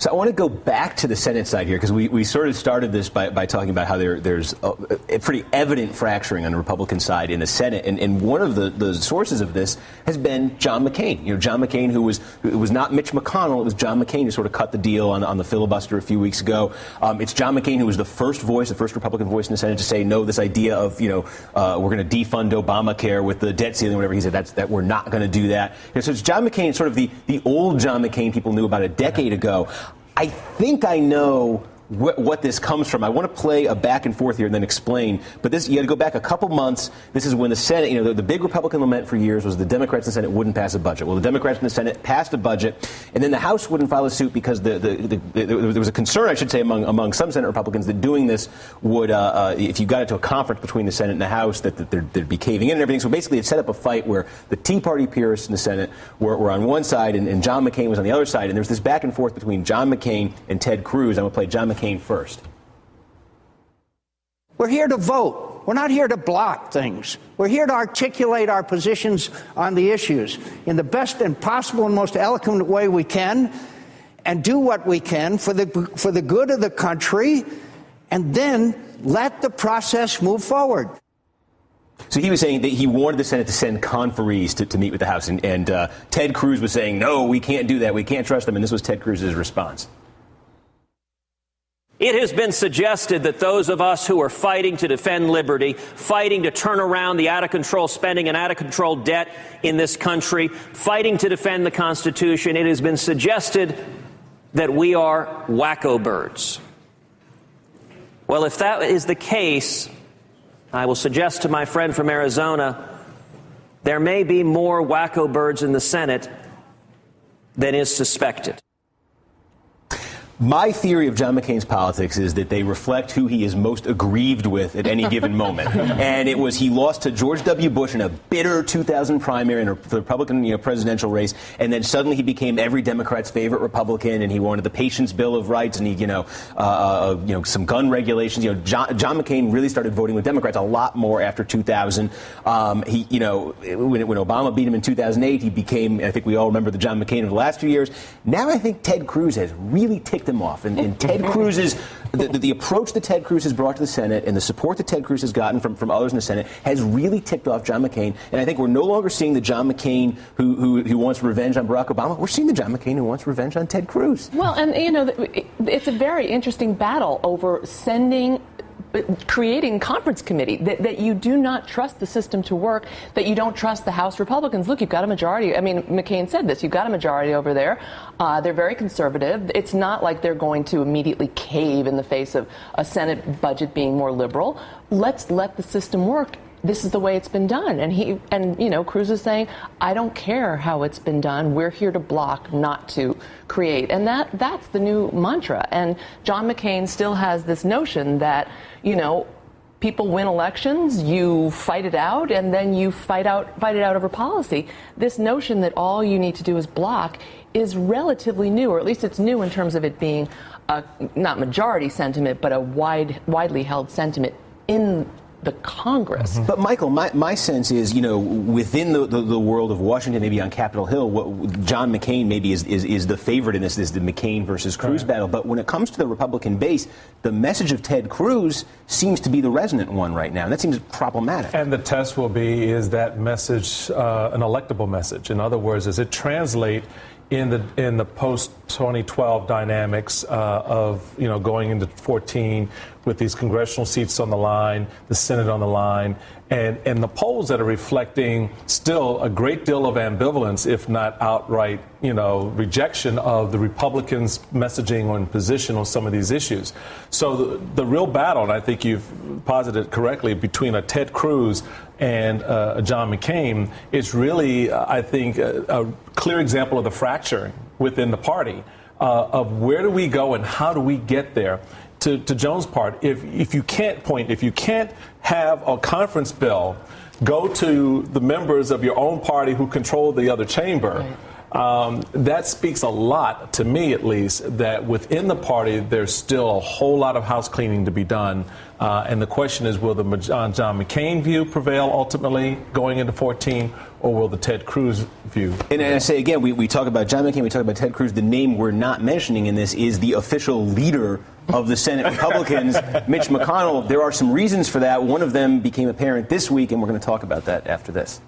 So I want to go back to the Senate side here, because we sort of started this by talking about how there's a pretty evident fracturing on the Republican side in the Senate. And one of the sources of this has been John McCain. You know, John McCain, it was not Mitch McConnell, it was John McCain who sort of cut the deal on the filibuster a few weeks ago. It's John McCain who was the first Republican voice in the Senate to say, no, this idea of, we're going to defund Obamacare with the debt ceiling, whatever. He said that we're not going to do that. So it's John McCain, sort of the old John McCain people knew about a decade ago. I think I know what this comes from. I want to play a back and forth here and then explain. But you got to go back a couple months. This is when the Senate, the big Republican lament for years was the Democrats in the Senate wouldn't pass a budget. Well, the Democrats in the Senate passed a budget, and then the House wouldn't follow suit because there was a concern, I should say, among some Senate Republicans that doing this would, if you got into a conference between the Senate and the House, that there'd be caving in and everything. So basically, it set up a fight where the Tea Party purists in the Senate were on one side and John McCain was on the other side. And there was this back and forth between John McCain and Ted Cruz. I'm going to play John McCain first. We're here to vote. We're not here to block things. We're here to articulate our positions on the issues in the best and possible and most eloquent way we can, and do what we can for the good of the country, and then let the process move forward. So he was saying that he wanted the Senate to send conferees to meet with the House, and Ted Cruz was saying, no, we can't do that. We can't trust them. And this was Ted Cruz's response. It has been suggested that those of us who are fighting to defend liberty, fighting to turn around the out-of-control spending and out-of-control debt in this country, fighting to defend the Constitution, it has been suggested that we are wacko birds. Well, if that is the case, I will suggest to my friend from Arizona, there may be more wacko birds in the Senate than is suspected. My theory of John McCain's politics is that they reflect who he is most aggrieved with at any given moment. And it was he lost to George W. Bush in a bitter 2000 primary for the Republican presidential race, and then suddenly he became every Democrat's favorite Republican, and he wanted the Patient's Bill of Rights, and he some gun regulations. John McCain really started voting with Democrats a lot more after 2000. When Obama beat him in 2008, he became, I think we all remember the John McCain of the last few years. Now I think Ted Cruz has really ticked him off, and Ted Cruz's the approach that Ted Cruz has brought to the Senate and the support that Ted Cruz has gotten from others in the Senate has really ticked off John McCain. And I think we're no longer seeing the John McCain who wants revenge on Barack Obama. We're seeing the John McCain who wants revenge on Ted Cruz. Well, and it's a very interesting battle over creating conference committee, that you do not trust the system to work, that you don't trust the House Republicans. Look, you've got a majority. I mean, McCain said this. You've got a majority over there. They're very conservative. It's not like they're going to immediately cave in the face of a Senate budget being more liberal. Let's let the system work. This is the way it's been done. And Cruz is saying, I don't care how it's been done. We're here to block, not to create. And that's the new mantra. And John McCain still has this notion that, people win elections, you fight it out, and then you fight it out over policy. This notion that all you need to do is block is relatively new, or at least it's new in terms of it being not majority sentiment, but a widely held sentiment in the Congress. But Michael, my sense is, within the world of Washington, maybe on Capitol Hill, what John McCain maybe is the favorite in this is the McCain versus Cruz battle. But when it comes to the Republican base, the message of Ted Cruz seems to be the resonant one right now, and that seems problematic. And the test will be, is that message an electable message? In other words, does it translate in the post-2012 dynamics of going into 14 with these congressional seats on the line, the Senate on the line, and the polls that are reflecting still a great deal of ambivalence, if not outright, rejection of the Republicans' messaging or position on some of these issues. So the real battle, and I think you've posited correctly, between a Ted Cruz and a John McCain is really, I think, a clear example of the fracturing within the party of where do we go and how do we get there. To Joan's part, if you can't have a conference bill go to the members of your own party who control the other chamber, right. That speaks a lot, to me at least, that within the party there's still a whole lot of house cleaning to be done. And the question is, will the John McCain view prevail ultimately going into 14, or will the Ted Cruz view? And I say again, we talk about John McCain, we talk about Ted Cruz. The name we're not mentioning in this is the official leader of the Senate Republicans, Mitch McConnell. There are some reasons for that. One of them became apparent this week, and we're going to talk about that after this.